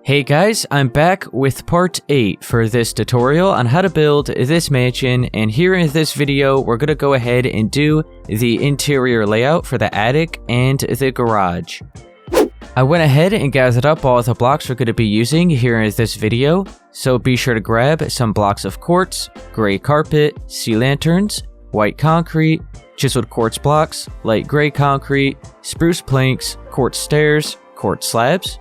Hey guys, I'm back with part 8 for this tutorial on how to build this mansion, and here in this video we're going to go ahead and do the interior layout for the attic and the garage. I went ahead and gathered up all the blocks we're going to be using here in this video, so be sure to grab some blocks of quartz, gray carpet, sea lanterns, white concrete, chiseled quartz blocks, light gray concrete, spruce planks, quartz stairs, quartz slabs,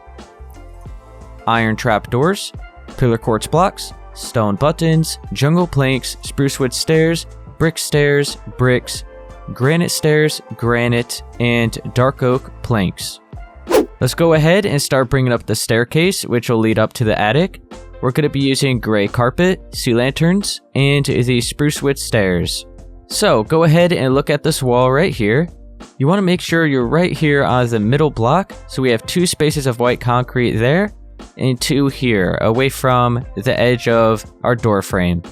iron trapdoors, pillar quartz blocks, stone buttons, jungle planks, spruce wood stairs, bricks, granite, and dark oak planks. Let's go ahead and start bringing up the staircase, which will lead up to the attic. We're going to be using gray carpet, sea lanterns, and the spruce wood stairs. So go ahead and look at this wall right here. You want to make sure you're right here on the middle block, so we have 2 spaces of white concrete there, and 2 here, away from the edge of our door frame.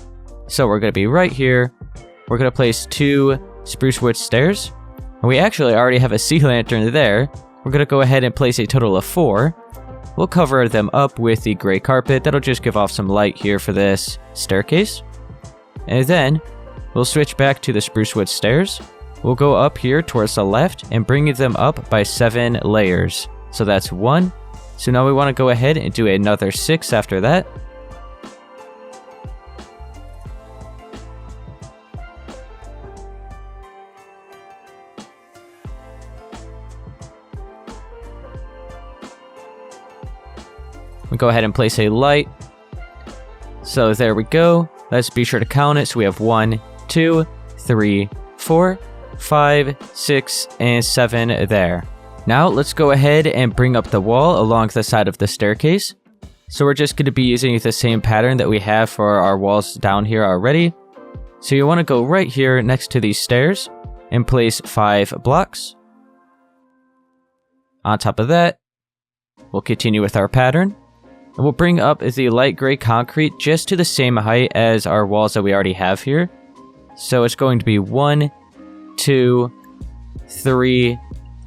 So we're going to be right here. We're going to place 2 spruce wood stairs. And we actually already have a sea lantern there. We're going to go ahead and place a total of 4. We'll cover them up with the gray carpet. That'll just give off some light here for this staircase. And then we'll switch back to the spruce wood stairs. We'll go up here towards the left and bring them up by 7 layers. So that's 1. So now we want to go ahead and do another 6 after that. We go ahead and place a light. So there we go. Let's be sure to count it. So we have 1, 2, 3, 4, 5, 6, and 7 there. Now let's go ahead and bring up the wall along the side of the staircase. So we're just going to be using the same pattern that we have for our walls down here already. So you want to go right here next to these stairs and place 5 blocks. On top of that, we'll continue with our pattern. And we'll bring up the light gray concrete just to the same height as our walls that we already have here. So it's going to be 1, 2, 3,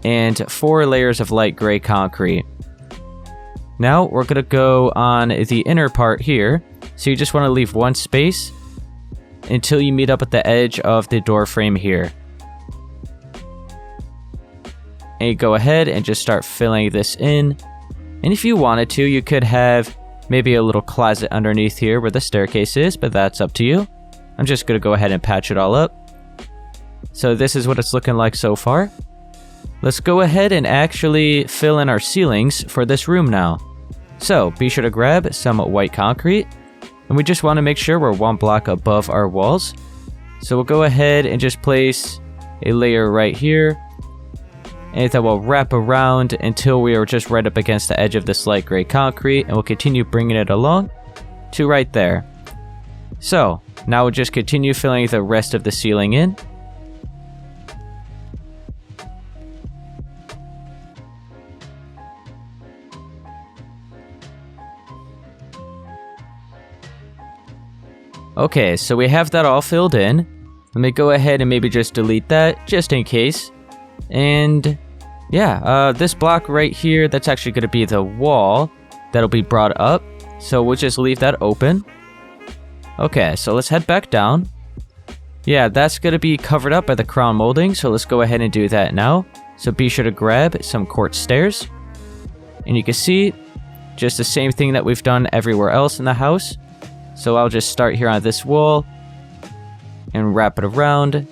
and 4 layers of light gray concrete. Now we're going to go on the inner part here. So you just want to leave 1 space until you meet up at the edge of the door frame here. And you go ahead and just start filling this in. And if you wanted to, you could have maybe a little closet underneath here where the staircase is, but that's up to you. I'm just going to go ahead and patch it all up. So this is what it's looking like so far. Let's go ahead and actually fill in our ceilings for this room now. So be sure to grab some white concrete, and we just want to make sure we're 1 block above our walls. So we'll go ahead and just place a layer right here, and that will wrap around until we are just right up against the edge of this light gray concrete, and we'll continue bringing it along to right there. So now we'll just continue filling the rest of the ceiling in. Okay, so we have that all filled in. Let me go ahead and maybe just delete that, just in case. And yeah, this block right here, that's actually going to be the wall that'll be brought up. So we'll just leave that open. Okay, so let's head back down. Yeah, that's going to be covered up by the crown molding, so let's go ahead and do that now. So be sure to grab some quartz stairs. And you can see just the same thing that we've done everywhere else in the house. So I'll just start here on this wall and wrap it around.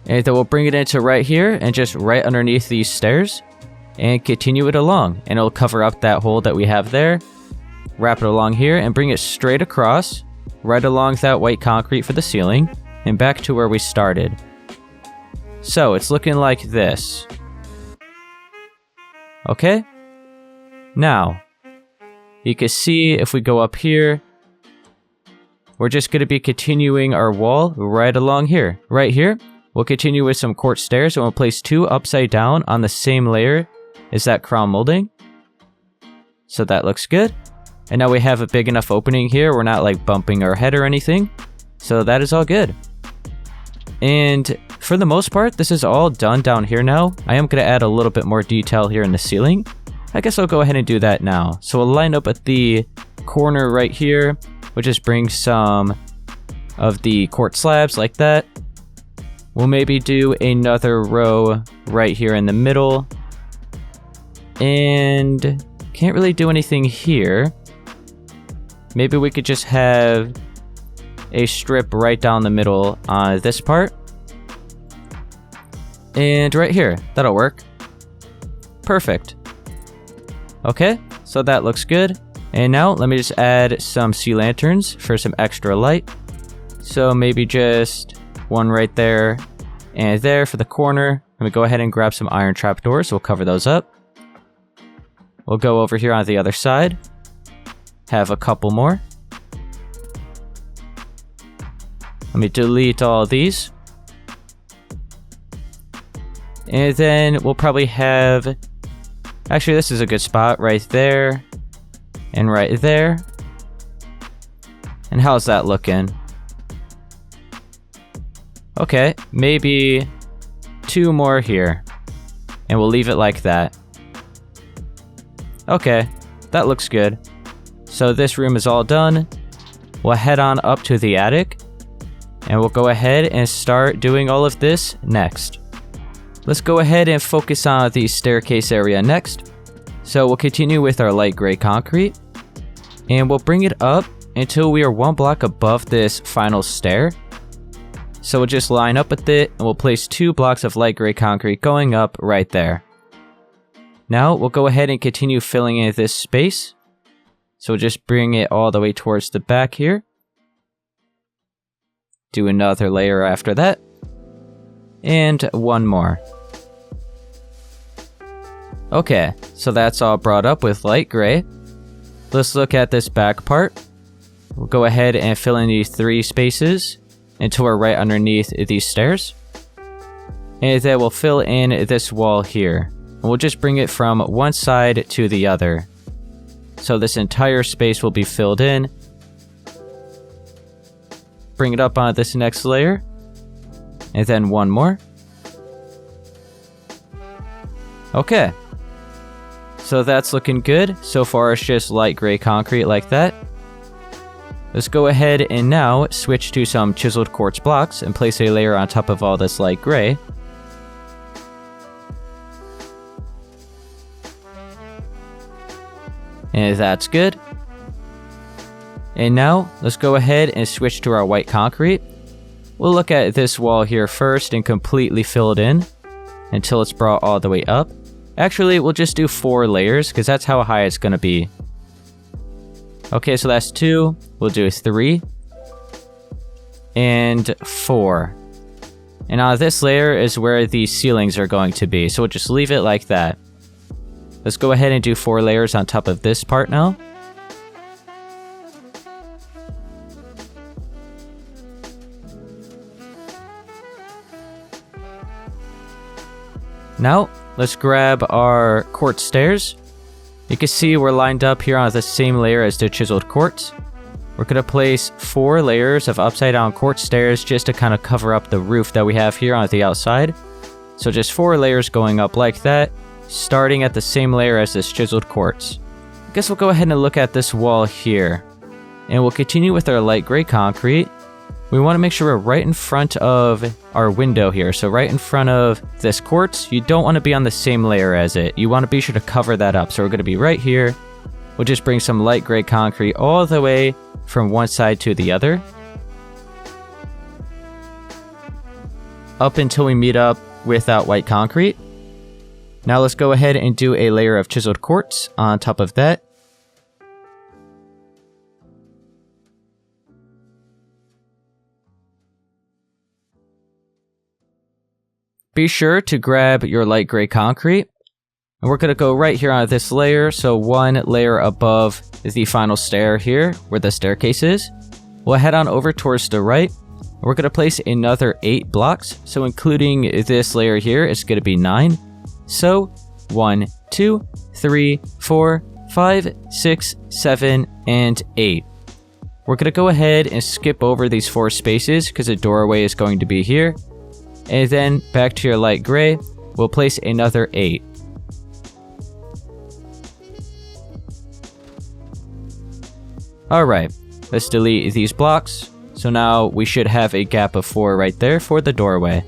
And then we'll bring it into right here and just right underneath these stairs and continue it along. And it'll cover up that hole that we have there. Wrap it along here and bring it straight across, right along that white concrete for the ceiling, and back to where we started. So it's looking like this. Okay? Now, you can see if we go up here, we're just going to be continuing our wall right along here. Right here, we'll continue with some quartz stairs, and we'll place 2 upside down on the same layer as that crown molding. So that looks good. And now we have a big enough opening here. We're not like bumping our head or anything. So that is all good. And for the most part, this is all done down here now. I am going to add a little bit more detail here in the ceiling. I guess I'll go ahead and do that now. So we'll line up at the corner right here. We'll just bring some of the quartz slabs like that. We'll maybe do another row right here in the middle. And can't really do anything here. Maybe we could just have a strip right down the middle on this part. And right here, that'll work. Perfect. Okay, so that looks good. And now let me just add some sea lanterns for some extra light. So maybe just one right there and there for the corner. Let me go ahead and grab some iron trapdoors. We'll cover those up. We'll go over here on the other side. Have a couple more. Let me delete all of these. And then we'll probably have... Actually, this is a good spot right there. And right there. And how's that looking? Okay, maybe 2 more here. And we'll leave it like that. Okay, that looks good. So this room is all done. We'll head on up to the attic. And we'll go ahead and start doing all of this next. Let's go ahead and focus on the staircase area next. So we'll continue with our light gray concrete. And we'll bring it up until we are 1 block above this final stair. So we'll just line up with it and we'll place 2 blocks of light gray concrete going up right there. Now we'll go ahead and continue filling in this space. So we'll just bring it all the way towards the back here. Do another layer after that. And 1 more. Okay, so that's all brought up with light gray. Let's look at this back part. We'll go ahead and fill in these 3 spaces until we're right underneath these stairs. And then we'll fill in this wall here. And we'll just bring it from one side to the other. So this entire space will be filled in. Bring it up on this next layer. And then 1 more. Okay. So that's looking good. So far it's just light gray concrete like that. Let's go ahead and now switch to some chiseled quartz blocks and place a layer on top of all this light gray. And that's good. And now let's go ahead and switch to our white concrete. We'll look at this wall here first and completely fill it in until it's brought all the way up. Actually, we'll just do 4 layers because that's how high it's going to be. Okay, so that's 2. We'll do 3. And 4. And now this layer is where the ceilings are going to be. So we'll just leave it like that. Let's go ahead and do 4 layers on top of this part now. Now, let's grab our quartz stairs. You can see we're lined up here on the same layer as the chiseled quartz. We're going to place 4 layers of upside down quartz stairs just to kind of cover up the roof that we have here on the outside. So just 4 layers going up like that, starting at the same layer as this chiseled quartz. I guess we'll go ahead and look at this wall here. And we'll continue with our light gray concrete. We want to make sure we're right in front of our window here. So right in front of this quartz, you don't want to be on the same layer as it. You want to be sure to cover that up. So we're going to be right here. We'll just bring some light gray concrete all the way from one side to the other. Up until we meet up with that white concrete. Now let's go ahead and do a layer of chiseled quartz on top of that. Be sure to grab your light gray concrete. And we're going to go right here on this layer. So 1 layer above the final stair here where the staircase is. We'll head on over towards the right. We're going to place another 8 blocks. So including this layer here, it's going to be 9. So 1, 2, 3, 4, 5, 6, 7, and 8. We're going to go ahead and skip over these 4 spaces because the doorway is going to be here. And then back to your light gray, we'll place another 8. Alright, let's delete these blocks. So now we should have a gap of 4 right there for the doorway.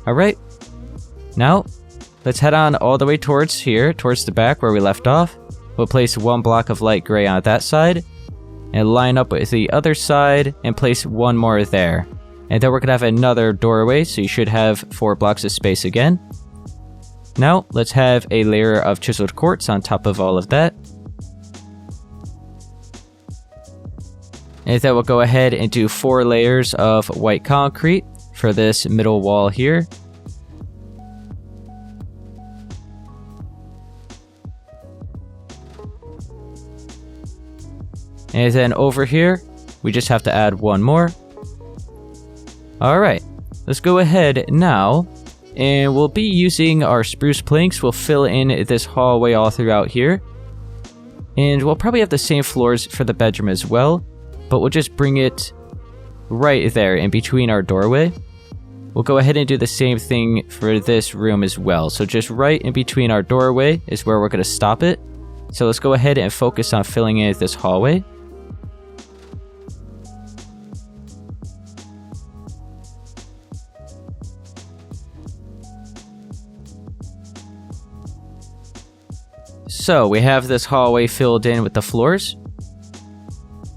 Alright, now let's head on all the way towards here, towards the back where we left off. We'll place 1 block of light gray on that side, and line up with the other side, and place 1 more there. And then we're going to have another doorway, so you should have 4 blocks of space again. Now, let's have a layer of chiseled quartz on top of all of that. And then we'll go ahead and do 4 layers of white concrete for this middle wall here. And then over here, we just have to add 1 more. Alright, let's go ahead now, and we'll be using our spruce planks. We'll fill in this hallway all throughout here. And we'll probably have the same floors for the bedroom as well, but we'll just bring it right there in between our doorway. We'll go ahead and do the same thing for this room as well. So just right in between our doorway is where we're going to stop it. So let's go ahead and focus on filling in this hallway. So we have this hallway filled in with the floors.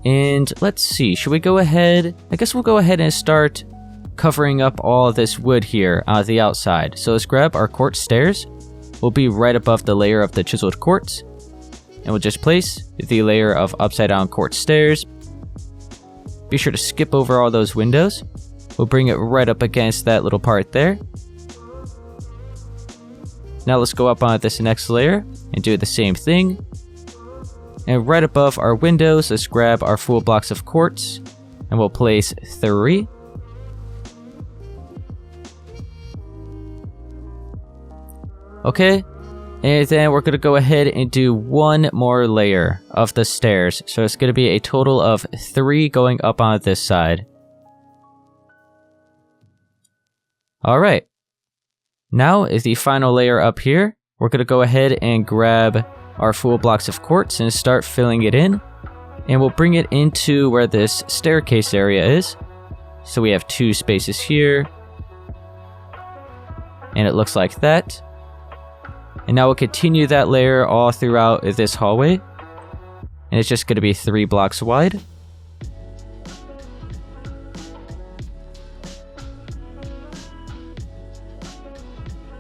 And let's see, should we go ahead? I guess we'll go ahead and start covering up all this wood here on the outside. So let's grab our quartz stairs. We'll be right above the layer of the chiseled quartz. And we'll just place the layer of upside down quartz stairs. Be sure to skip over all those windows. We'll bring it right up against that little part there. Now let's go up on this next layer and do the same thing. And right above our windows, let's grab our full blocks of quartz and we'll place 3. Okay, and then we're going to go ahead and do 1 more layer of the stairs. So it's going to be a total of 3 going up on this side. Alright. Now is the final layer up here. We're going to go ahead and grab our full blocks of quartz and start filling it in. And we'll bring it into where this staircase area is. So we have 2 spaces here. And it looks like that. And now we'll continue that layer all throughout this hallway. And it's just going to be 3 blocks wide.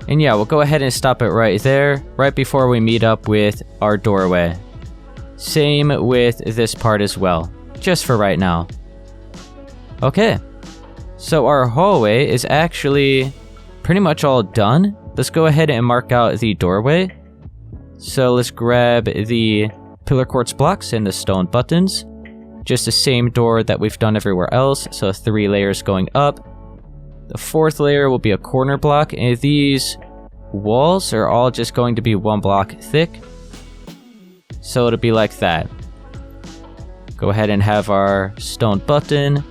And yeah, we'll go ahead and stop it right there, right before we meet up with our doorway. Same with this part as well, just for right now. Okay, so our hallway is actually pretty much all done. Let's go ahead and mark out the doorway. So let's grab the pillar quartz blocks and the stone buttons. Just the same door that we've done everywhere else, so 3 layers going up. The 4th layer will be a corner block, and these walls are all just going to be 1 block thick. So it'll be like that. Go ahead and have our stone button.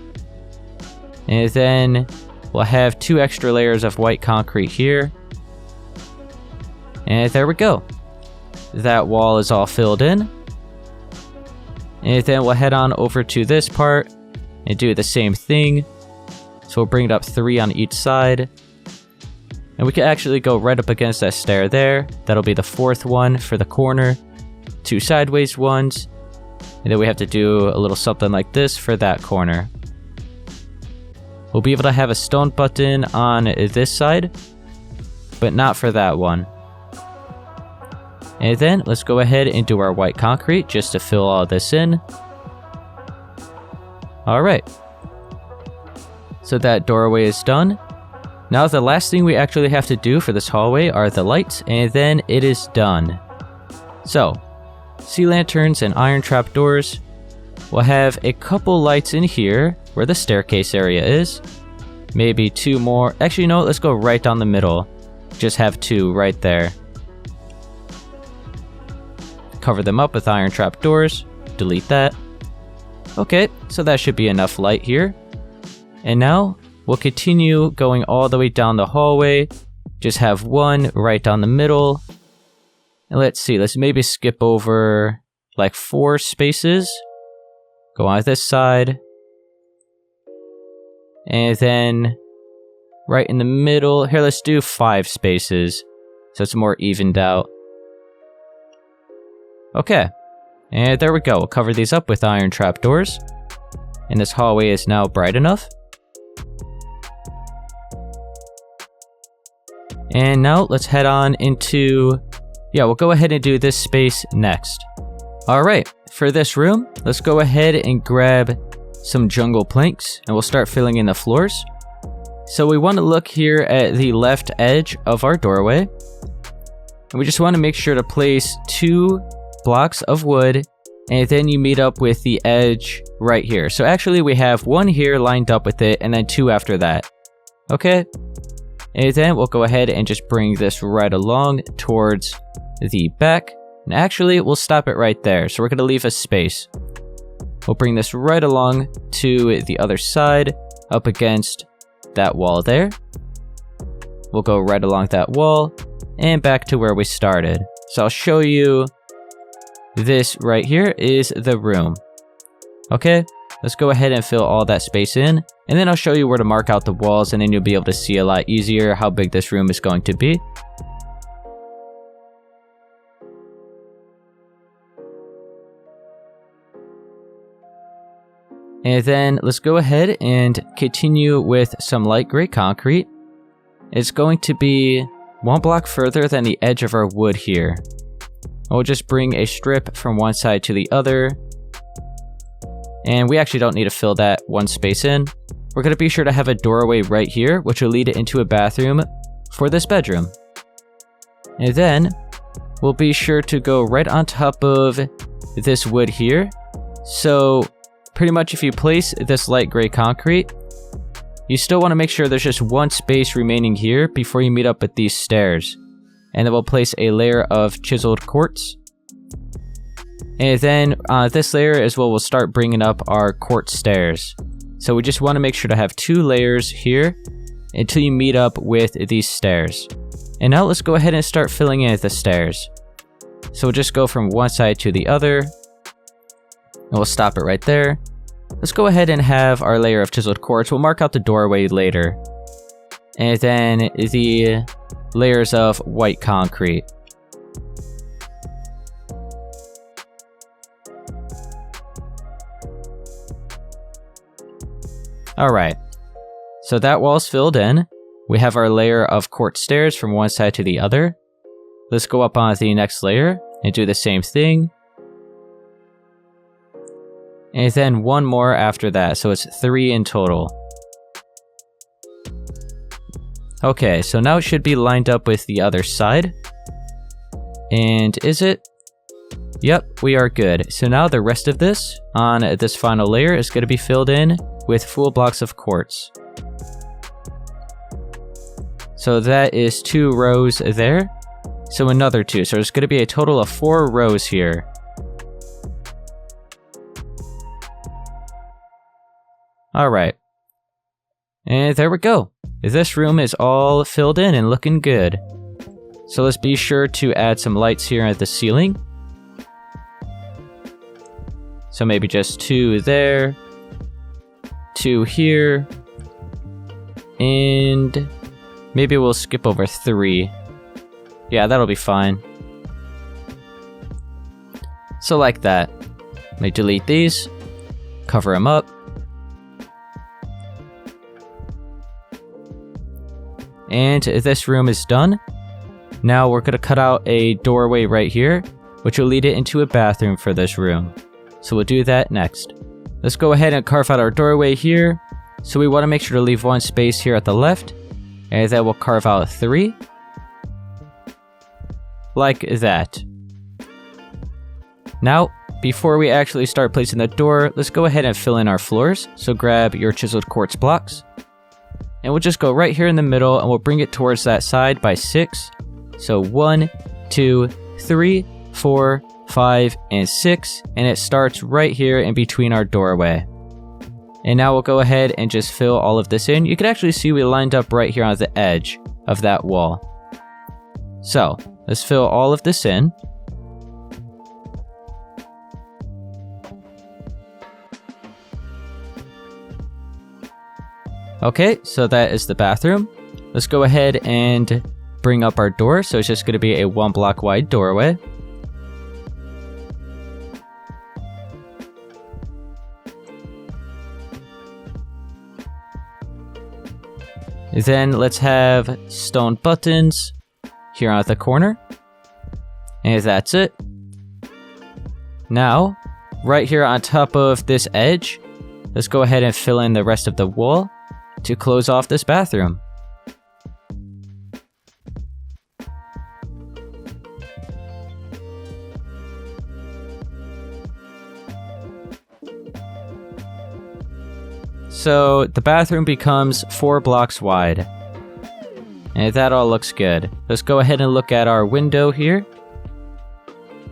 And then we'll have 2 extra layers of white concrete here. And there we go. That wall is all filled in. And then we'll head on over to this part and do the same thing. So we'll bring it up 3 on each side. And we can actually go right up against that stair there. That'll be the 4th one for the corner. 2 sideways ones. And then we have to do a little something like this for that corner. We'll be able to have a stone button on this side, but not for that one. And then let's go ahead and do our white concrete just to fill all this in. Alright. So that doorway is done. Now the last thing we actually have to do for this hallway are the lights, and then it is done. So, sea lanterns and iron trap doors. We'll have a couple lights in here where the staircase area is. Maybe 2 more. Actually, no, let's go right down the middle. Just have 2 right there. Cover them up with iron trap doors. Delete that. Okay, so that should be enough light here. And now, we'll continue going all the way down the hallway. Just have one right down the middle. And let's see, let's maybe skip over like 4 spaces. Go on this side. And then right in the middle, here let's do 5 spaces. So it's more evened out. Okay, and there we go. We'll cover these up with iron trapdoors. And this hallway is now bright enough. And now let's head on into, we'll go ahead and do this space next. Alright, for this room, let's go ahead and grab some jungle planks and we'll start filling in the floors. So we want to look here at the left edge of our doorway. And we just want to make sure to place 2 blocks of wood, and then you meet up with the edge right here. So actually we have 1 here lined up with it, and then 2 after that. Okay? And then we'll go ahead and just bring this right along towards the back. And actually, we'll stop it right there. So we're going to leave a space. We'll bring this right along to the other side, up against that wall there. We'll go right along that wall, and back to where we started. So I'll show you. This right here is the room. Okay, let's go ahead and fill all that space in, and then I'll show you where to mark out the walls, and then you'll be able to see a lot easier how big this room is going to be. And then let's go ahead and continue with some light gray concrete. It's going to be 1 block further than the edge of our wood here. We'll just bring a strip from one side to the other. And we actually don't need to fill that 1 space in. We're going to be sure to have a doorway right here, which will lead it into a bathroom for this bedroom. And then we'll be sure to go right on top of this wood here. So pretty much if you place this light gray concrete, you still want to make sure there's just 1 space remaining here before you meet up with these stairs. And then we'll place a layer of chiseled quartz. And then on this layer as well, we'll start bringing up our quartz stairs. So we just want to make sure to have 2 layers here until you meet up with these stairs. And now let's go ahead and start filling in the stairs. So we'll just go from one side to the other. And we'll stop it right there. Let's go ahead and have our layer of chiseled quartz. We'll mark out the doorway later. And then the layers of white concrete. Alright, so that wall's filled in. We have our layer of quartz stairs from one side to the other. Let's go up on the next layer and do the same thing. And then 1 more after that, so it's 3 in total. Okay, so now it should be lined up with the other side. And is it? Yep, we are good. So now the rest of this on this final layer is going to be filled in with full blocks of quartz. So that is 2 rows there. So another 2. So there's going to be a total of 4 rows here. Alright. And there we go. This room is all filled in and looking good. So let's be sure to add some lights here at the ceiling. So maybe just 2 there. 2 here. And maybe we'll skip over 3. Yeah, that'll be fine. So like that. Let me delete these. Cover them up. And this room is done. Now we're going to cut out a doorway right here, which will lead it into a bathroom for this room. So we'll do that next. Let's go ahead and carve out our doorway here. So we want to make sure to leave 1 space here at the left. And then we'll carve out 3. Like that. Now, before we actually start placing the door, let's go ahead and fill in our floors. So grab your chiseled quartz blocks. And we'll just go right here in the middle and we'll bring it towards that side by 6. So 1, 2, 3, 4, 5, and 6. And it starts right here in between our doorway. And now we'll go ahead and just fill all of this in. You can actually see we lined up right here on the edge of that wall. So let's fill all of this in. Okay, so that is the bathroom. Let's go ahead and bring up our door. So it's just going to be a 1 block wide doorway. Then let's have stone buttons here at the corner. And that's it. Now, right here on top of this edge, let's go ahead and fill in the rest of the wall to close off this bathroom. So the bathroom becomes 4 blocks wide. And that all looks good. Let's go ahead and look at our window here.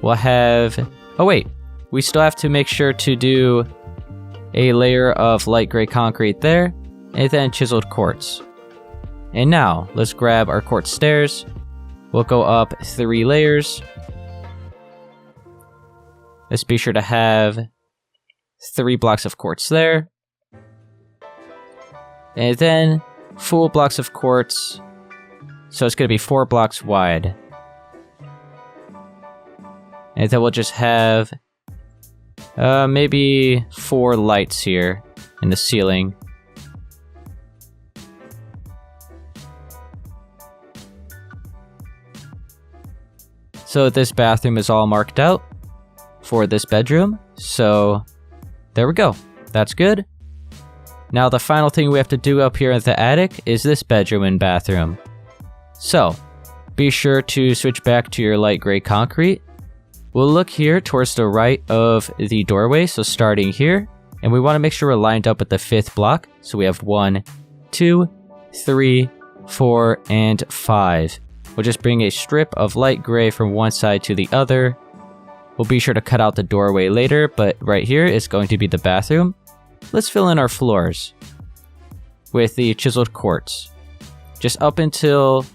We'll have... Oh wait, we still have to make sure to do a layer of light gray concrete there, and then chiseled quartz. And now, let's grab our quartz stairs. We'll go up 3 layers. Let's be sure to have 3 blocks of quartz there. And then full blocks of quartz. So it's going to be 4 blocks wide. And then we'll just have maybe 4 lights here in the ceiling. So this bathroom is all marked out for this bedroom. So there we go. That's good. Now the final thing we have to do up here in the attic is this bedroom and bathroom. So be sure to switch back to your light gray concrete. We'll look here towards the right of the doorway, so starting here. And we want to make sure we're lined up with the 5th block. So we have 1, 2, 3, 4, and 5. We'll just bring a strip of light gray from one side to the other. We'll be sure to cut out the doorway later, but right here is going to be the bathroom. Let's fill in our floors with the chiseled quartz. Just up until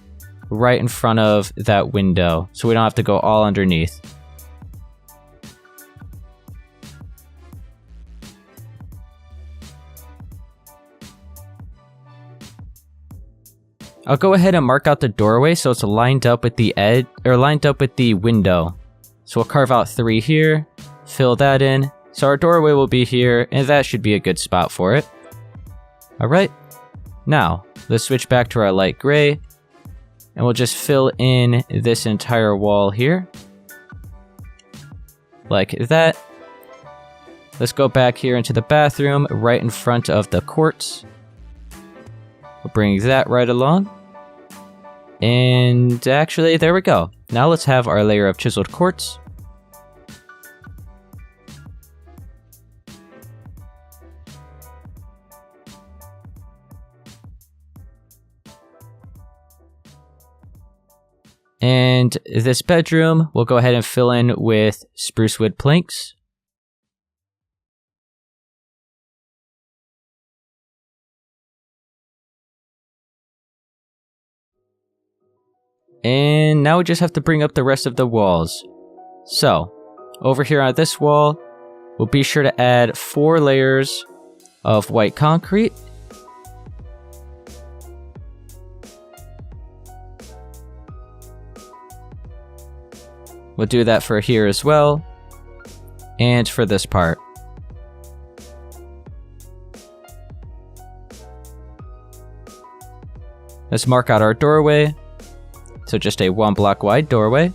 right in front of that window, so we don't have to go all underneath. I'll go ahead and mark out the doorway so it's lined up with the edge, or lined up with the window. So we'll carve out 3 here, fill that in. So our doorway will be here, and that should be a good spot for it. Alright, now let's switch back to our light gray, and we'll just fill in this entire wall here. Like that. Let's go back here into the bathroom, right in front of the quartz. We'll bring that right along. And actually, there we go. Now let's have our layer of chiseled quartz. And this bedroom, we'll go ahead and fill in with spruce wood planks. And now we just have to bring up the rest of the walls. So, over here on this wall, we'll be sure to add 4 layers of white concrete. We'll do that for here as well, and for this part. Let's mark out our doorway. So just a 1 block wide doorway.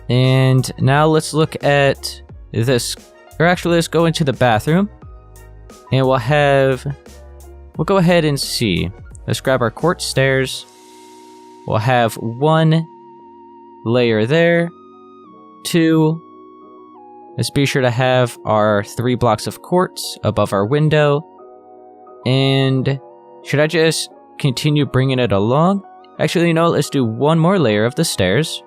And now let's look at this, or actually let's go into the bathroom. And we'll go ahead and see. Let's grab our quartz stairs. We'll have 1 layer there, 2. Let's be sure to have our 3 blocks of quartz above our window. And should I just continue bringing it along? Actually, you know, let's do one more layer of the stairs.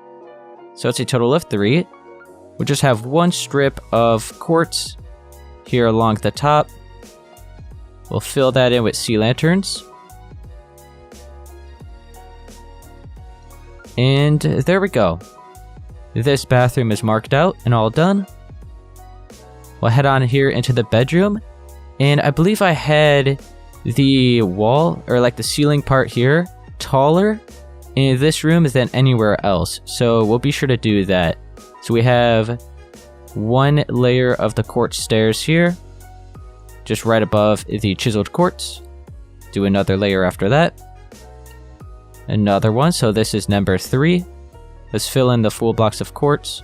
So it's a total of 3. We'll just have one strip of quartz here along the top. We'll fill that in with sea lanterns. And there we go. This bathroom is marked out and all done. We'll head on here into the bedroom. And I believe I had the wall, or like the ceiling part here, taller in this room than anywhere else. So we'll be sure to do that. So we have one layer of the quartz stairs here, just right above the chiseled quartz. Do another layer after that. Another one, so this is number 3. Let's fill in the full blocks of quartz.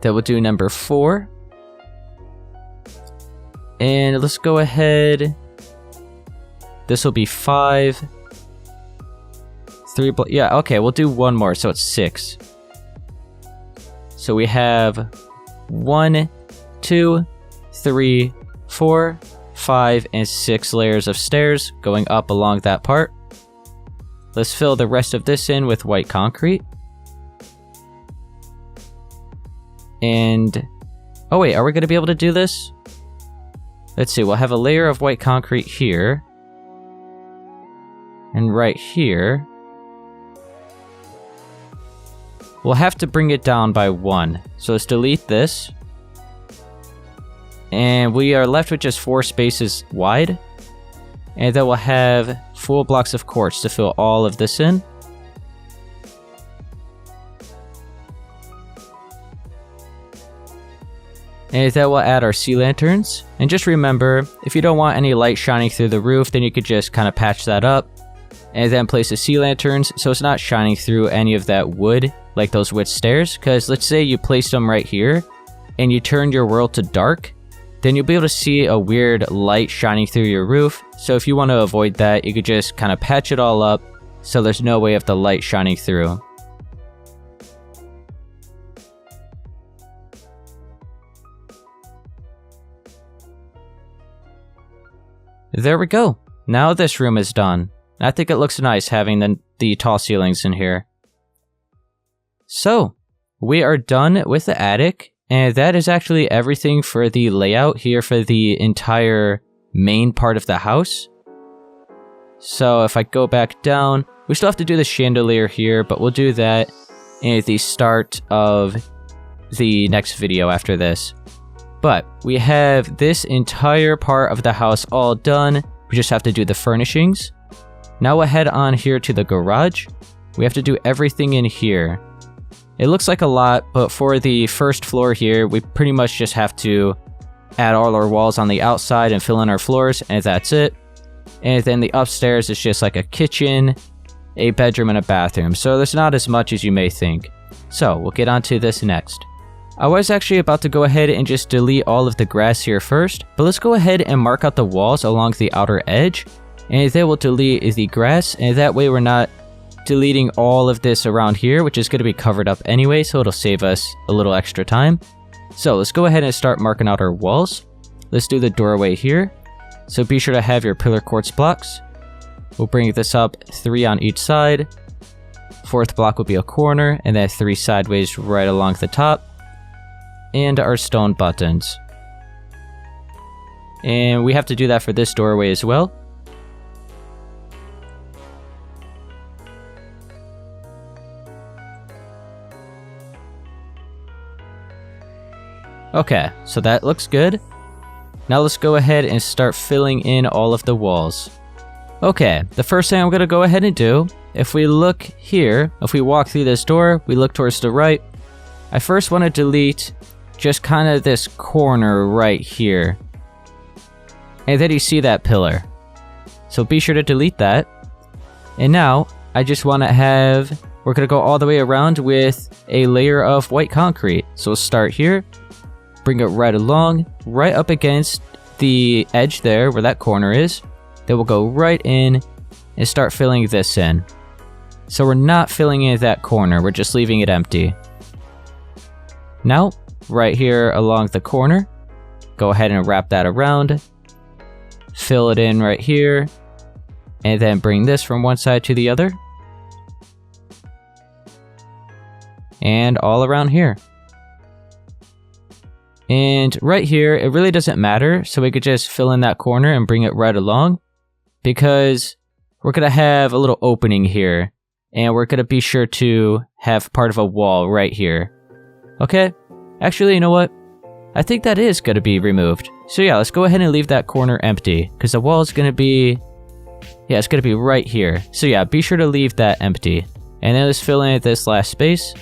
Then we'll do number 4. And let's go ahead. This will be 5. 3, yeah, okay, we'll do one more, so it's 6. So we have 1, 2, 3, 4, 5, and 6 layers of stairs going up along that part. Let's fill the rest of this in with white concrete. And, oh wait, are we going to be able to do this? Let's see, we'll have a layer of white concrete here. And right here. We'll have to bring it down by 1. So let's delete this. And we are left with just 4 spaces wide. And then we'll have full blocks of quartz to fill all of this in. And then we'll add our sea lanterns. And just remember, if you don't want any light shining through the roof, then you could just kind of patch that up. And then place the sea lanterns so it's not shining through any of that wood, like those wood stairs. Because let's say you place them right here, and you turn your world to dark, then you'll be able to see a weird light shining through your roof. So if you want to avoid that, you could just kind of patch it all up so there's no way of the light shining through. There we go. Now this room is done. I think it looks nice having the tall ceilings in here. So, we are done with the attic, and that is actually everything for the layout here for the entire main part of the house. So if I go back down, we still have to do the chandelier here, but we'll do that at the start of the next video after this. But we have this entire part of the house all done. We just have to do the furnishings. Now we'll head on here to the garage. We have to do everything in here. It looks like a lot, but for the first floor here, we pretty much just have to add all our walls on the outside and fill in our floors, and that's it. And then the upstairs is just like a kitchen, a bedroom, and a bathroom. So there's not as much as you may think. So we'll get onto this next. I was actually about to go ahead and just delete all of the grass here first, but let's go ahead and mark out the walls along the outer edge. And then we'll delete the grass, and that way we're not deleting all of this around here, which is going to be covered up anyway, so it'll save us a little extra time. So let's go ahead and start marking out our walls. Let's do the doorway here. So be sure to have your pillar quartz blocks. We'll bring this up 3 on each side. 4th block will be a corner, and then 3 sideways right along the top. And our stone buttons. And we have to do that for this doorway as well. Okay, so that looks good. Now let's go ahead and start filling in all of the walls. Okay, the first thing I'm going to go ahead and do, if we look here, if we walk through this door, we look towards the right, I first want to delete just kind of this corner right here. And then you see that pillar. So be sure to delete that. And now, I just want to have, we're going to go all the way around with a layer of white concrete. So we'll start here. Bring it right along, right up against the edge there where that corner is. Then we'll go right in and start filling this in. So we're not filling in that corner, we're just leaving it empty. Now, right here along the corner, go ahead and wrap that around. Fill it in right here. And then bring this from one side to the other. And all around here. And right here, it really doesn't matter, so we could just fill in that corner and bring it right along. Because we're going to have a little opening here. And we're going to be sure to have part of a wall right here. Okay, actually, you know what? I think that is going to be removed. So yeah, let's go ahead and leave that corner empty. Because the wall is going to be... yeah, it's going to be right here. So yeah, be sure to leave that empty. And then let's fill in this last space.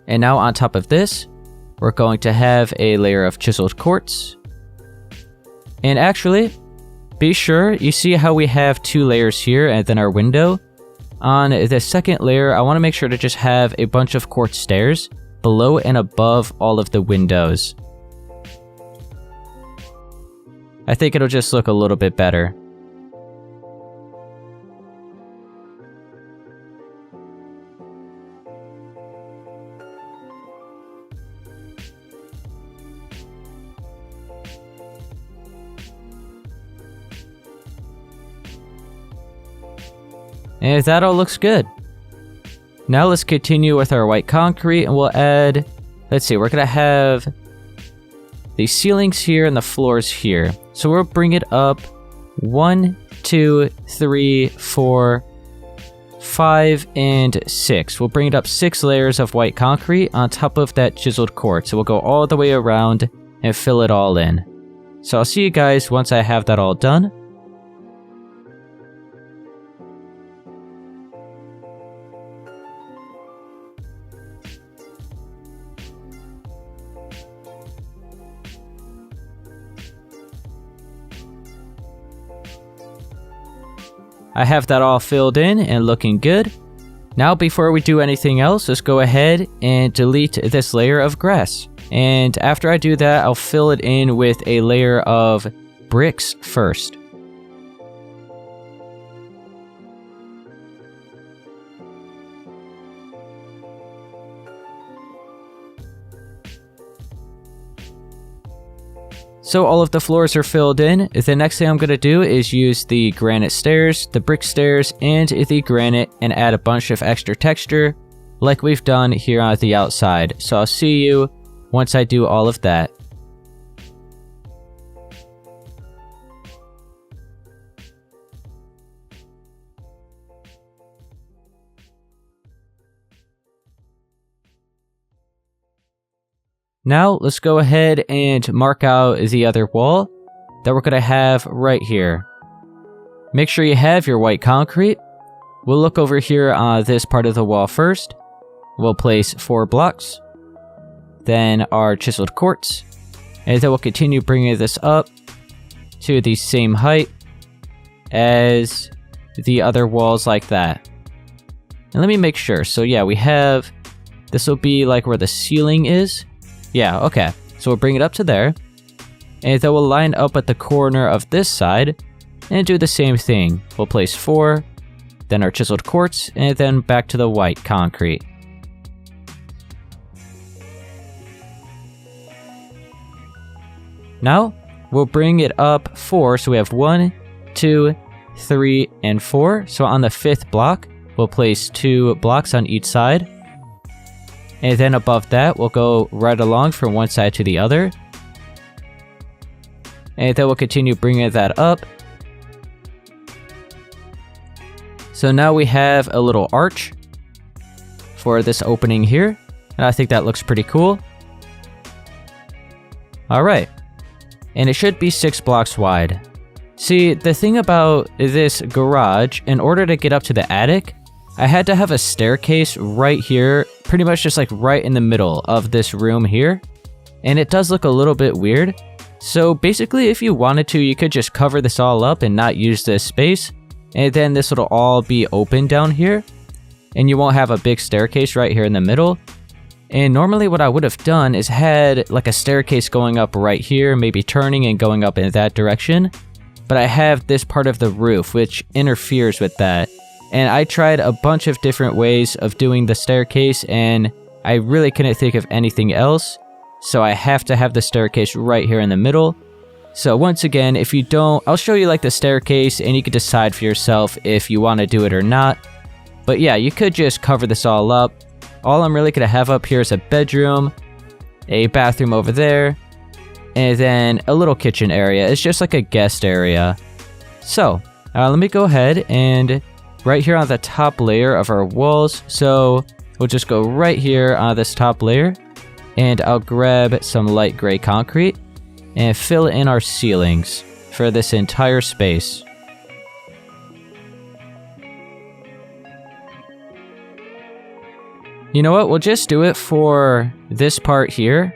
And now on top of this, we're going to have a layer of chiseled quartz. And actually, be sure, you see how we have 2 layers here and then our window? On the second layer, I want to make sure to just have a bunch of quartz stairs below and above all of the windows. I think it'll just look a little bit better. And that all looks good. Now let's continue with our white concrete and we'll add, let's see, we're gonna have the ceilings here and the floors here. So we'll bring it up 1, 2, 3, 4, 5, and 6. We'll bring it up 6 layers of white concrete on top of that chiseled quartz. So we'll go all the way around and fill it all in. So I'll see you guys once I have that all done. I have that all filled in and looking good. Now before we do anything else, let's go ahead and delete this layer of grass. And after I do that, I'll fill it in with a layer of bricks first. So all of the floors are filled in. The next thing I'm going to do is use the granite stairs, the brick stairs, and the granite and add a bunch of extra texture like we've done here on the outside. So I'll see you once I do all of that. Now, let's go ahead and mark out the other wall that we're going to have right here. Make sure you have your white concrete. We'll look over here on this part of the wall first. We'll place 4 blocks. Then our chiseled quartz. And then we'll continue bringing this up to the same height as the other walls like that. And let me make sure. So yeah, we have... this will be like where the ceiling is. Yeah, okay. So we'll bring it up to there. And then we'll line up at the corner of this side and do the same thing. We'll place 4, then our chiseled quartz, and then back to the white concrete. Now, we'll bring it up 4, so we have 1, 2, 3, and 4. So on the 5th block, we'll place 2 blocks on each side. And then above that, we'll go right along from one side to the other. And then we'll continue bringing that up. So now we have a little arch for this opening here. And I think that looks pretty cool. Alright. And it should be 6 blocks wide. See, the thing about this garage, in order to get up to the attic, I had to have a staircase right here, pretty much just like right in the middle of this room here. And it does look a little bit weird. So basically, if you wanted to, you could just cover this all up and not use this space. And then this will all be open down here. And you won't have a big staircase right here in the middle. And normally what I would have done is had like a staircase going up right here, maybe turning and going up in that direction. But I have this part of the roof, which interferes with that. And I tried a bunch of different ways of doing the staircase, and I really couldn't think of anything else. So I have to have the staircase right here in the middle. So once again, if you don't, I'll show you like the staircase and you can decide for yourself if you want to do it or not. But yeah, you could just cover this all up. All I'm really going to have up here is a bedroom, a bathroom over there, and then a little kitchen area. It's just like a guest area. So let me go ahead and right here on the top layer of our walls. So we'll just go right here on this top layer, and I'll grab some light gray concrete and fill in our ceilings for this entire space. You know what, we'll just do it for this part here,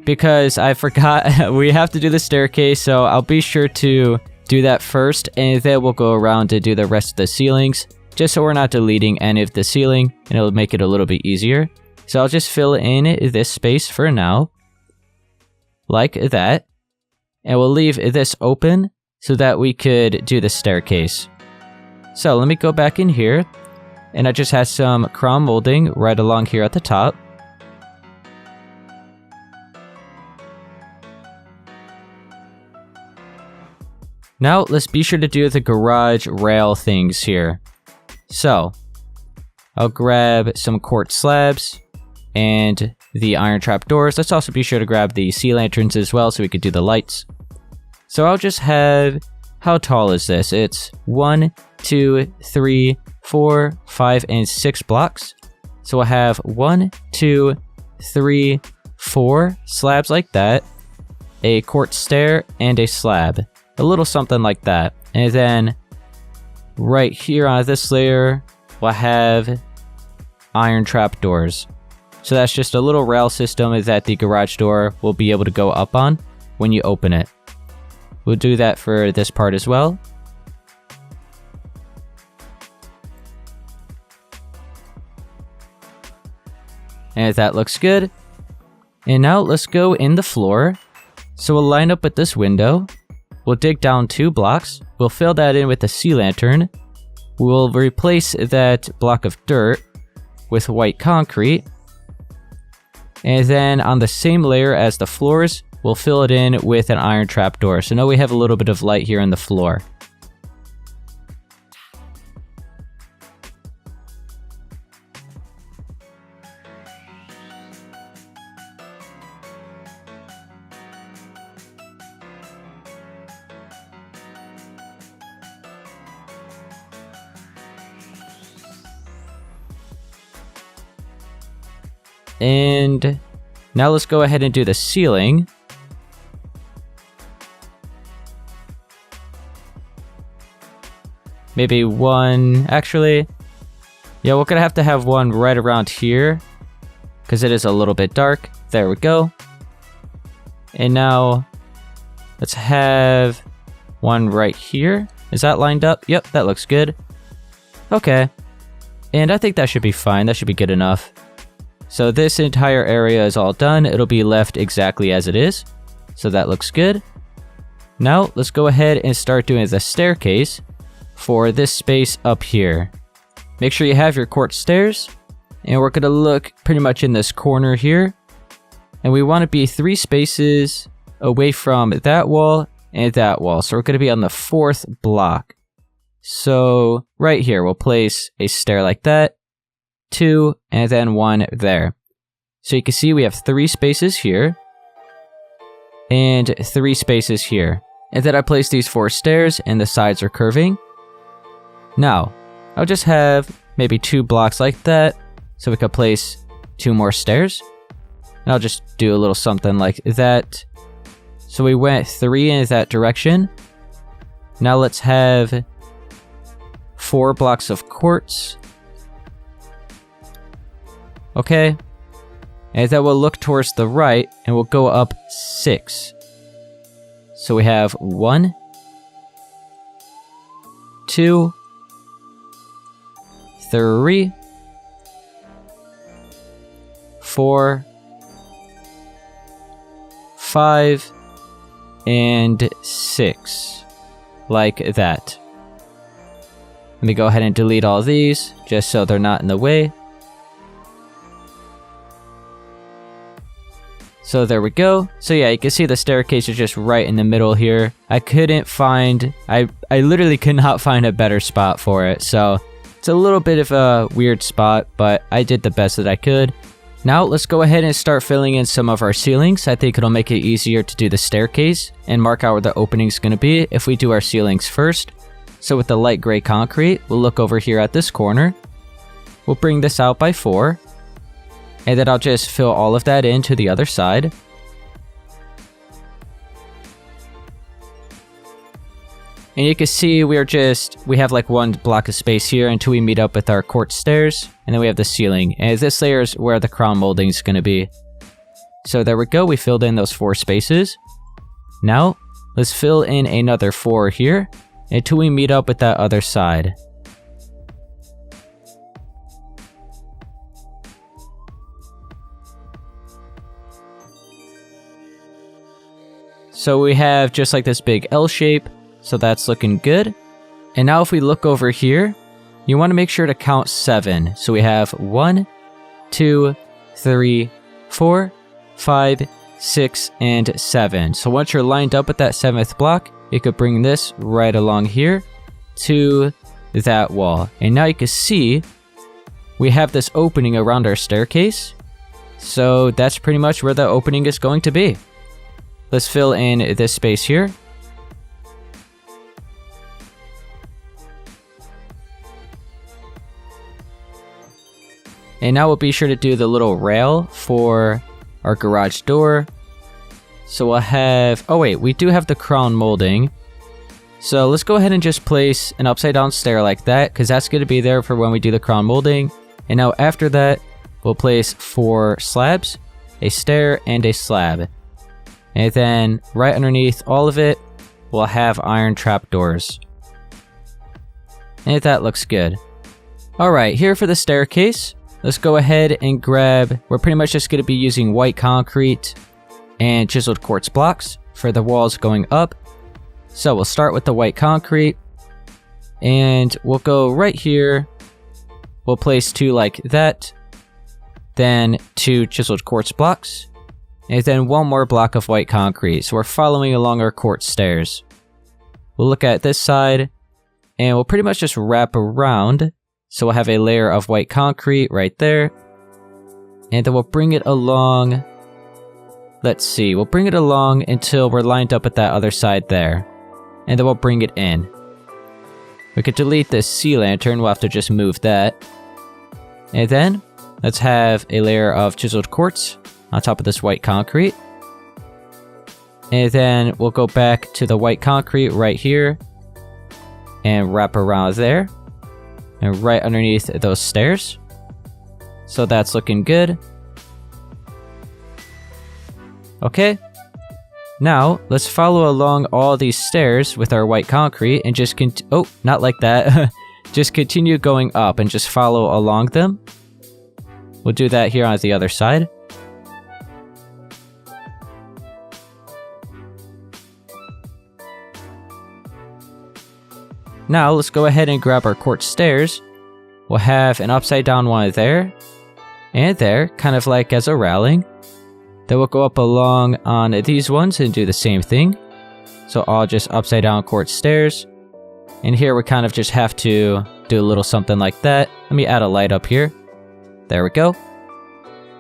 because I forgot we have to do the staircase, so I'll be sure to do that first, and then we'll go around to do the rest of the ceilings, just so we're not deleting any of the ceiling, and it'll make it a little bit easier. So I'll just fill in this space for now, like that, and we'll leave this open so that we could do the staircase. So let me go back in here, and I just had some crown molding right along here at the top. Now let's be sure to do the garage rail things here. So I'll grab some quartz slabs and the iron trap doors. Let's also be sure to grab the sea lanterns as well so we could do the lights. So I'll just have, how tall is this? It's 1, 2, 3, 4, 5, and 6 blocks. So we'll have 1, 2, 3, 4 slabs like that, a quartz stair, and a slab. A little something like that. And then right here on this layer, we'll have iron trap doors. So that's just a little rail system that the garage door will be able to go up on when you open it. We'll do that for this part as well. And that looks good. And now let's go in the floor. So we'll line up with this window. We'll dig down 2 blocks. We'll fill that in with a sea lantern. We'll replace that block of dirt with white concrete. And then on the same layer as the floors, we'll fill it in with an iron trap door. So now we have a little bit of light here in the floor. And now let's go ahead and do the ceiling. Maybe one, actually, yeah, we're gonna have to have one right around here because it is a little bit dark. There we go. And now let's have one right here. Is that lined up? Yep, that looks good. Okay. And I think that should be fine. That should be good enough. So this entire area is all done. It'll be left exactly as it is. So that looks good. Now let's go ahead and start doing the staircase for this space up here. Make sure you have your quartz stairs. And we're gonna look pretty much in this corner here. And we want to be 3 spaces away from that wall and that wall. So we're gonna be on the 4th block. So right here, we'll place a stair like that. 2, and then 1 there. So you can see we have 3 spaces here, and 3 spaces here. And then I place these 4 stairs, and the sides are curving. Now, I'll just have maybe 2 blocks like that, so we could place 2 more stairs. And I'll just do a little something like that. So we went 3 in that direction. Now let's have 4 blocks of quartz. Okay, and then we'll look towards the right, and we'll go up 6. So we have 1, 2, 3, 4, 5, and 6, like that. Let me go ahead and delete all these, just so they're not in the way. So there we go. So yeah, you can see the staircase is just right in the middle here. I literally could not find a better spot for it. So it's a little bit of a weird spot, but I did the best that I could. Now let's go ahead and start filling in some of our ceilings. I think it'll make it easier to do the staircase and mark out where the opening's going to be if we do our ceilings first. So with the light gray concrete, we'll look over here at this corner. We'll bring this out by 4. And then I'll just fill all of that in to the other side. And you can see we have like one block of space here until we meet up with our quartz stairs. And then we have the ceiling. And this layer is where the crown molding is going to be. So there we go, we filled in those 4 spaces. Now, let's fill in another 4 here until we meet up with that other side. So we have just like this big L shape. So that's looking good. And now if we look over here, you want to make sure to count 7. So we have 1, 2, 3, 4, 5, 6, and 7. So once you're lined up with that 7th block, you could bring this right along here to that wall. And now you can see we have this opening around our staircase. So that's pretty much where the opening is going to be. Let's fill in this space here. And now we'll be sure to do the little rail for our garage door. So we'll have... Oh wait, we do have the crown molding. So let's go ahead and just place an upside down stair like that, because that's going to be there for when we do the crown molding. And now after that, we'll place 4 slabs, a stair, and a slab. And then right underneath all of it, we'll have iron trapdoors. And that looks good. Alright, here for the staircase. Let's go ahead and grab, we're pretty much just going to be using white concrete and chiseled quartz blocks for the walls going up. So we'll start with the white concrete and we'll go right here. We'll place 2 like that, then 2 chiseled quartz blocks, and then 1 more block of white concrete. So we're following along our quartz stairs. We'll look at this side and we'll pretty much just wrap around. So we'll have a layer of white concrete right there. And then we'll bring it along. Let's see, we'll bring it along until we're lined up at that other side there. And then we'll bring it in. We could delete this sea lantern, we'll have to just move that. And then, let's have a layer of chiseled quartz on top of this white concrete. And then we'll go back to the white concrete right here. And wrap around there. And right underneath those stairs. So that's looking good. Okay. Now, let's follow along all these stairs with our white concrete and just oh, not like that. Just continue going up and just follow along them. We'll do that here on the other side. Now, let's go ahead and grab our quartz stairs. We'll have an upside down one there and there, kind of like as a railing. Then we'll go up along on these ones and do the same thing. So all just upside down quartz stairs. And here we kind of just have to do a little something like that. Let me add a light up here. There we go.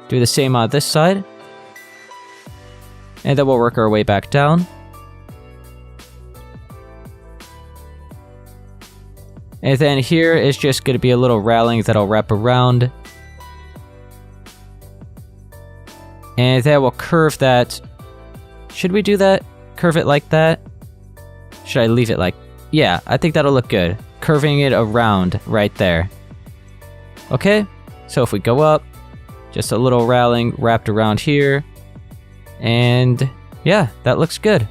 Do the same on this side. And then we'll work our way back down. And then here is just going to be a little railing that'll wrap around. And then we'll curve that. Should we do that? Curve it like that? Should I leave it like... Yeah, I think that'll look good. Curving it around right there. Okay, so if we go up, just a little railing wrapped around here. And yeah, that looks good.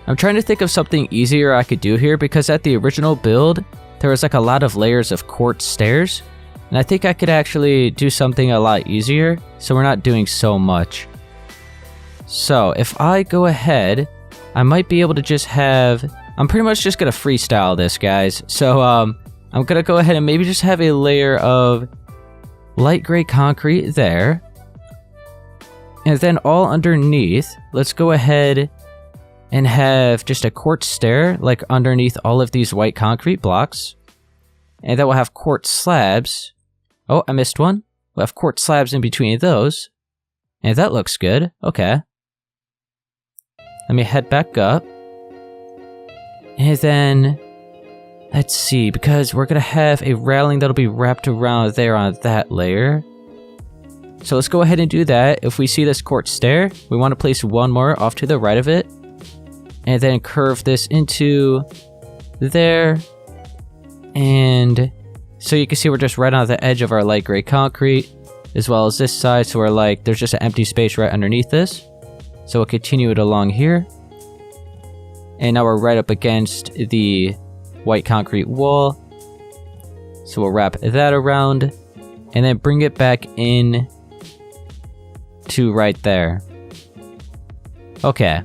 I'm trying to think of something easier I could do here because at the original build, there was like a lot of layers of quartz stairs. And I think I could actually do something a lot easier, so we're not doing so much. So if I go ahead, I might be able to just have... I'm pretty much just going to freestyle this, guys. So I'm going to go ahead and maybe just have a layer of light gray concrete there. And then all underneath, let's go ahead and have just a quartz stair, like underneath all of these white concrete blocks. And then we'll have quartz slabs. Oh, I missed one. We'll have quartz slabs in between those. And that looks good. Okay. Let me head back up. And then, let's see, because we're going to have a railing that'll be wrapped around there on that layer. So let's go ahead and do that. If we see this quartz stair, we want to place one more off to the right of it. And then curve this into there. And so you can see we're just right on the edge of our light gray concrete, as well as this side. So we're like, there's just an empty space right underneath this. So we'll continue it along here. And now we're right up against the white concrete wall. So we'll wrap that around and then bring it back in to right there. Okay.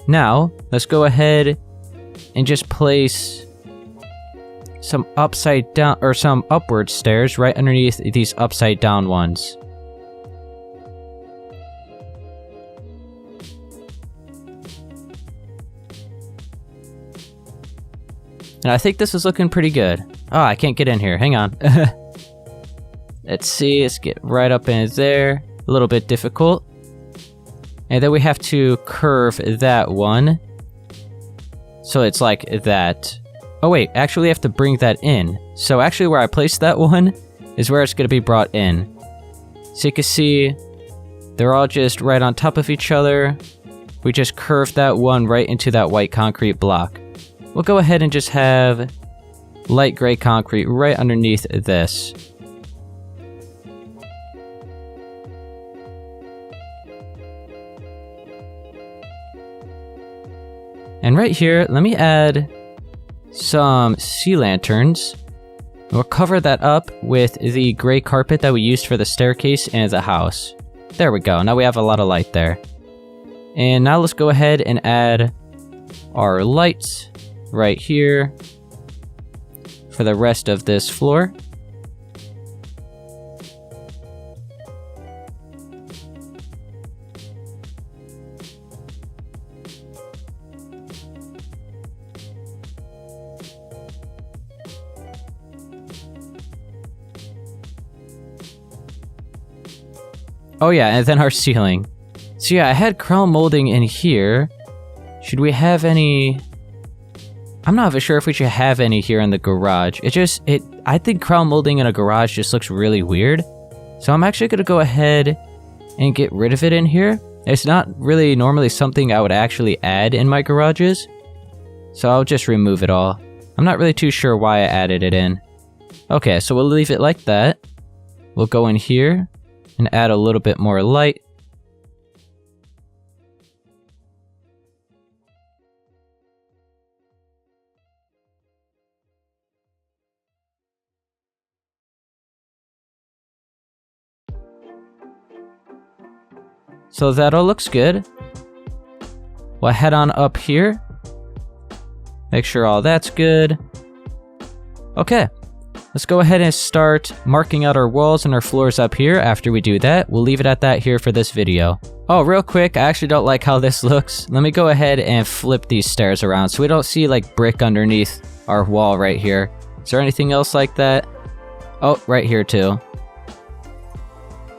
Now, let's go ahead and just place some upside down or some upward stairs right underneath these upside down ones. And I think this is looking pretty good. Oh, I can't get in here. Hang on. Let's see. Let's get right up in there. A little bit difficult. And then we have to curve that one. So it's like that. Oh wait, actually we have to bring that in. So actually where I placed that one is where it's going to be brought in. So you can see they're all just right on top of each other. We just curved that one right into that white concrete block. We'll go ahead and just have light gray concrete right underneath this. And right here, let me add some sea lanterns. We'll cover that up with the gray carpet that we used for the staircase and the house. There we go. Now we have a lot of light there. And now let's go ahead and add our lights right here for the rest of this floor. Oh yeah, and then our ceiling. So yeah, I had crown molding in here. Should we have any... I'm not sure if we should have any here in the garage. I think crown molding in a garage just looks really weird. So I'm actually going to go ahead and get rid of it in here. It's not really normally something I would actually add in my garages. So I'll just remove it all. I'm not really too sure why I added it in. Okay, so we'll leave it like that. We'll go in here and add a little bit more light. So that all looks good. We'll head on up here. Make sure all that's good. Okay. Let's go ahead and start marking out our walls and our floors up here. After we do that, we'll leave it at that here for this video. Oh, real quick, I actually don't like how this looks. Let me go ahead and flip these stairs around so we don't see like brick underneath our wall right here. Is there anything else like that? Oh, right here too.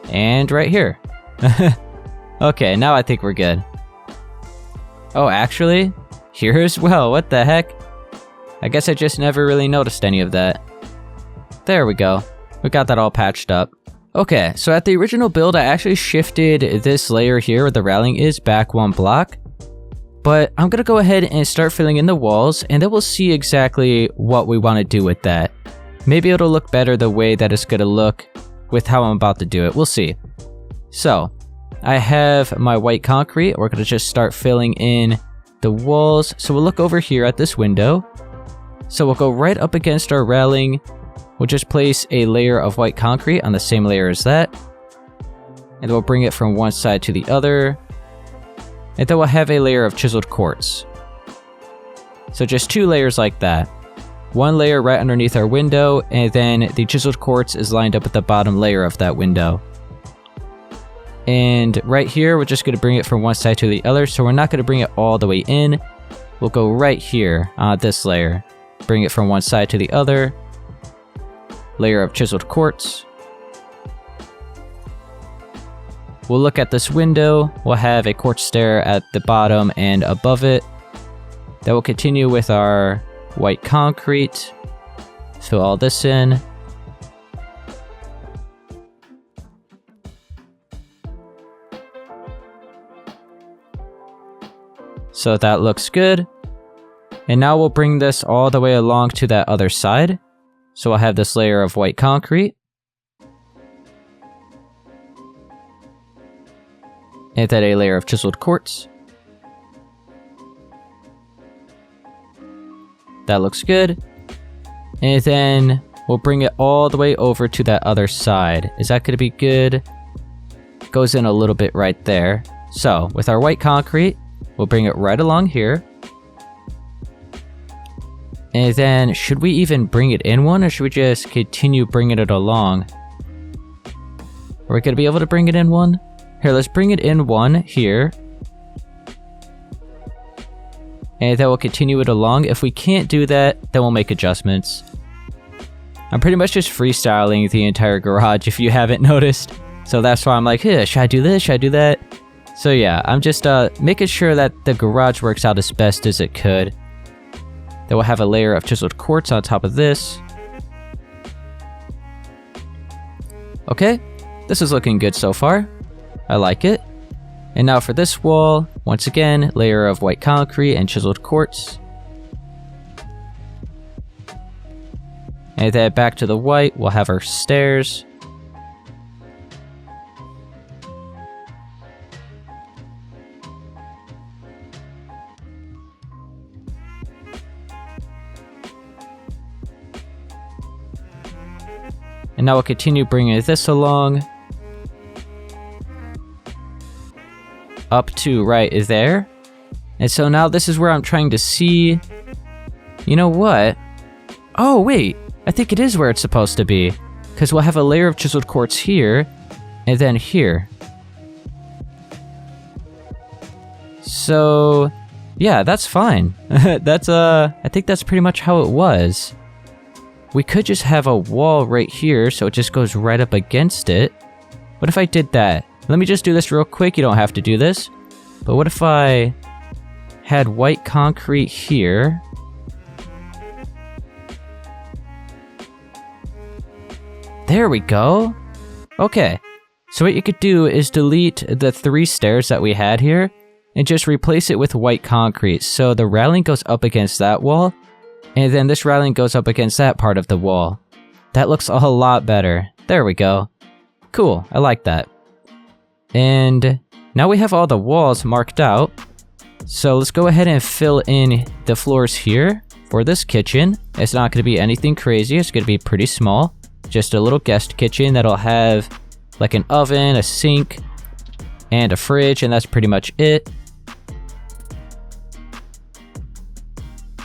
And right here. Okay, now I think we're good. Oh, actually, here as well. What the heck? I guess I just never really noticed any of that. There we go. We got that all patched up. Okay, so at the original build, I actually shifted this layer here where the railing is back one block. But I'm gonna go ahead and start filling in the walls, and then we'll see exactly what we want to do with that. Maybe it'll look better the way that it's gonna look with how I'm about to do it. We'll see. So, I have my white concrete. We're gonna just start filling in the walls. So we'll look over here at this window. So we'll go right up against our railing. We'll just place a layer of white concrete on the same layer as that. And we'll bring it from one side to the other. And then we'll have a layer of chiseled quartz. So just two layers like that. One layer right underneath our window, and then the chiseled quartz is lined up with the bottom layer of that window. And right here, we're just going to bring it from one side to the other. So we're not going to bring it all the way in. We'll go right here on this layer. Bring it from one side to the other. Layer of chiseled quartz. We'll look at this window. We'll have a quartz stair at the bottom and above it. Then we'll continue with our white concrete. Fill all this in. So that looks good. And now we'll bring this all the way along to that other side. So we'll have this layer of white concrete. And then a layer of chiseled quartz. That looks good. And then we'll bring it all the way over to that other side. Is that going to be good? Goes in a little bit right there. So with our white concrete, we'll bring it right along here. And then should we even bring it in one, or should we just continue bringing it along? Are we going to be able to bring it in one? Here, let's bring it in one here. And then we'll continue it along. If we can't do that, then we'll make adjustments. I'm pretty much just freestyling the entire garage if you haven't noticed. So that's why I'm like, hey, should I do this? Should I do that? So yeah, I'm just making sure that the garage works out as best as it could. Then we'll have a layer of chiseled quartz on top of this. Okay, this is looking good so far. I like it. And now for this wall, once again, layer of white concrete and chiseled quartz. And then back to the white, we'll have our stairs. And now we'll continue bringing this along. Up to right is there. And so now this is where I'm trying to see. You know what? Oh, wait. I think it is where it's supposed to be. Because we'll have a layer of chiseled quartz here. And then here. So, yeah, that's fine. I think that's pretty much how it was. We could just have a wall right here, so it just goes right up against it. What if I did that? Let me just do this real quick. You don't have to do this. But what if I had white concrete here? There we go. Okay. So what you could do is delete the 3 stairs that we had here and just replace it with white concrete. So the railing goes up against that wall, and then this railing goes up against that part of the wall. That looks a whole lot better. There we go. Cool, I like that. And now we have all the walls marked out. So let's go ahead and fill in the floors here for this kitchen. It's not going to be anything crazy. It's going to be pretty small. Just a little guest kitchen that'll have like an oven, a sink, and a fridge, and that's pretty much it.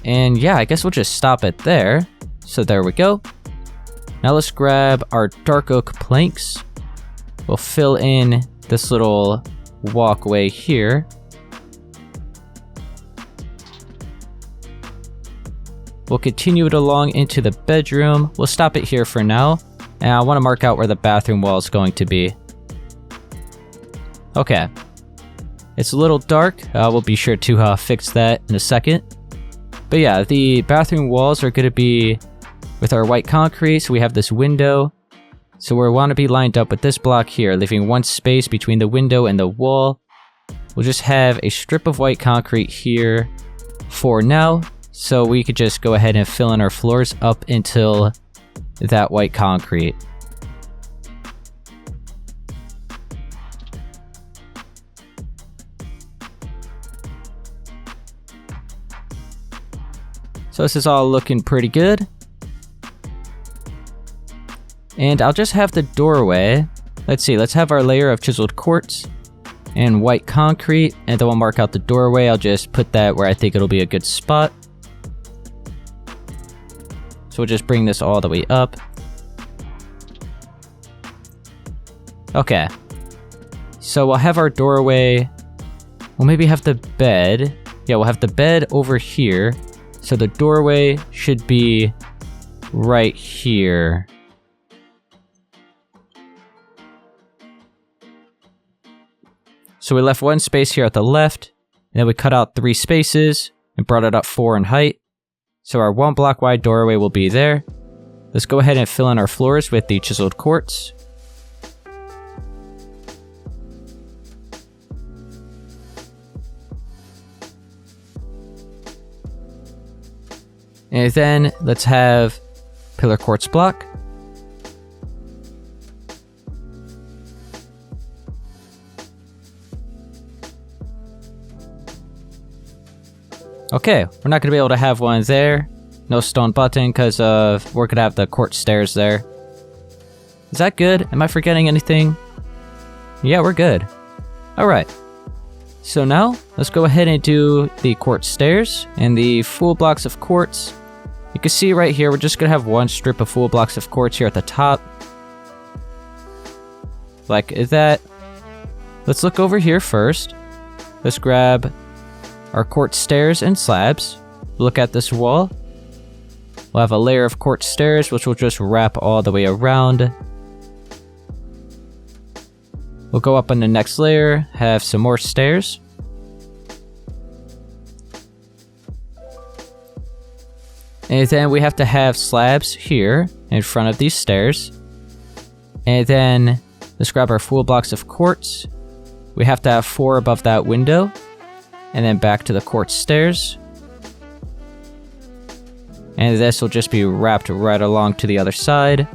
And yeah, I guess we'll just stop it there. So there we go. Now let's grab our dark oak planks. We'll fill in this little walkway here. We'll continue it along into the bedroom. We'll stop it here for now. And I want to mark out where the bathroom wall is going to be. Okay. It's a little dark. We'll be sure to fix that in a second. But yeah, the bathroom walls are going to be with our white concrete. So we have this window. So we want to be lined up with this block here, leaving one space between the window and the wall. We'll just have a strip of white concrete here for now. So we could just go ahead and fill in our floors up until that white concrete. So this is all looking pretty good. And I'll just have the doorway. Let's see, let's have our layer of chiseled quartz and white concrete, and then we'll mark out the doorway. I'll just put that where I think it'll be a good spot. So we'll just bring this all the way up. Okay. So we'll have our doorway. We'll maybe have the bed. Yeah, we'll have the bed over here. So the doorway should be right here. So we left one space here at the left, and then we cut out 3 spaces and brought it up 4 in height. So our 1 block wide doorway will be there. Let's go ahead and fill in our floors with the chiseled quartz. And then let's have pillar quartz block. Okay, we're not going to be able to have one there. No stone button because we're going to have the quartz stairs there. Is that good? Am I forgetting anything? Yeah, we're good. Alright. So now, let's go ahead and do the quartz stairs and the full blocks of quartz. You can see right here, we're just going to have 1 strip of full blocks of quartz here at the top. Like that. Let's look over here first. Let's grab our quartz stairs and slabs. Look at this wall. We'll have a layer of quartz stairs, which will just wrap all the way around. We'll go up on the next layer, have some more stairs. And then we have to have slabs here in front of these stairs. And then let's grab our full blocks of quartz. We have to have 4 above that window. And then back to the quartz stairs. And this will just be wrapped right along to the other side.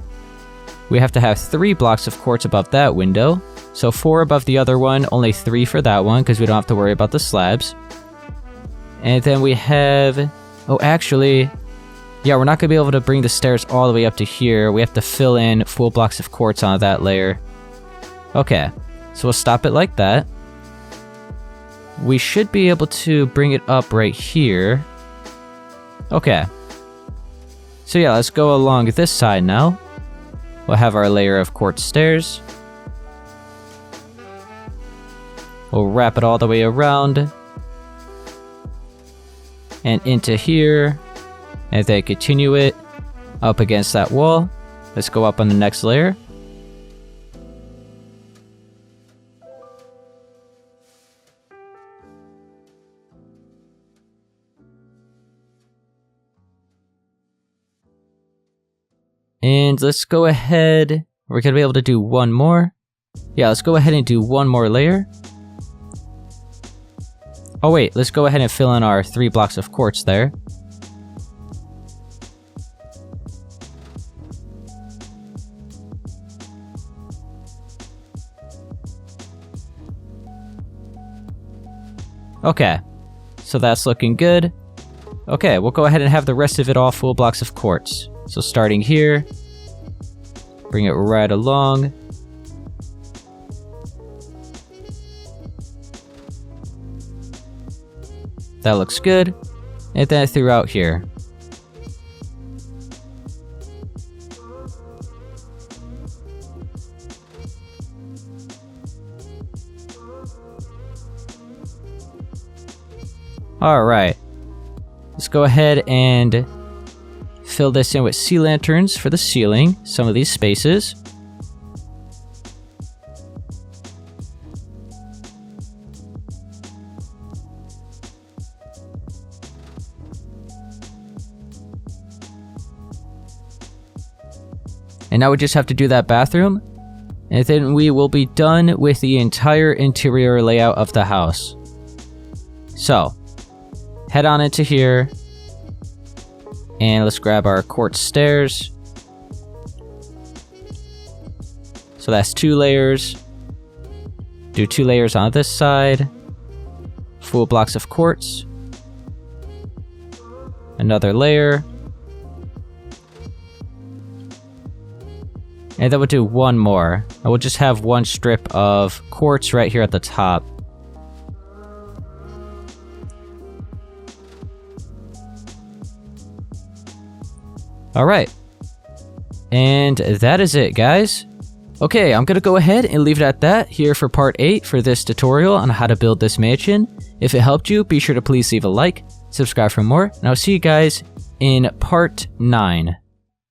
We have to have 3 blocks of quartz above that window. So 4 above the other one, only 3 for that one because we don't have to worry about the slabs. And then we have... Oh, actually... Yeah, we're not going to be able to bring the stairs all the way up to here. We have to fill in full blocks of quartz on that layer. Okay, so we'll stop it like that. We should be able to bring it up right here. Okay. So yeah, let's go along this side now. We'll have our layer of quartz stairs. We'll wrap it all the way around. And into here. And then continue it up against that wall. Let's go up on the next layer. And let's go ahead. We're going to be able to do one more. Yeah, let's go ahead and do one more layer. Oh wait, let's go ahead and fill in our 3 blocks of quartz there. Okay, so that's looking good. Okay, we'll go ahead and have the rest of it all full blocks of quartz. So starting here, bring it right along. That looks good. And then throughout here. Alright. Let's go ahead and fill this in with sea lanterns for the ceiling, some of these spaces. And now we just have to do that bathroom, and then we will be done with the entire interior layout of the house. So, head on into here, and let's grab our quartz stairs. So that's 2 layers. Do 2 layers on this side. Full blocks of quartz. Another layer. And then we'll do one more. And we'll just have 1 strip of quartz right here at the top. Alright. And that is it, guys. Okay, I'm gonna go ahead and leave it at that here for part 8 for this tutorial on how to build this mansion. If it helped you, be sure to please leave a like, subscribe for more, and I'll see you guys in part 9.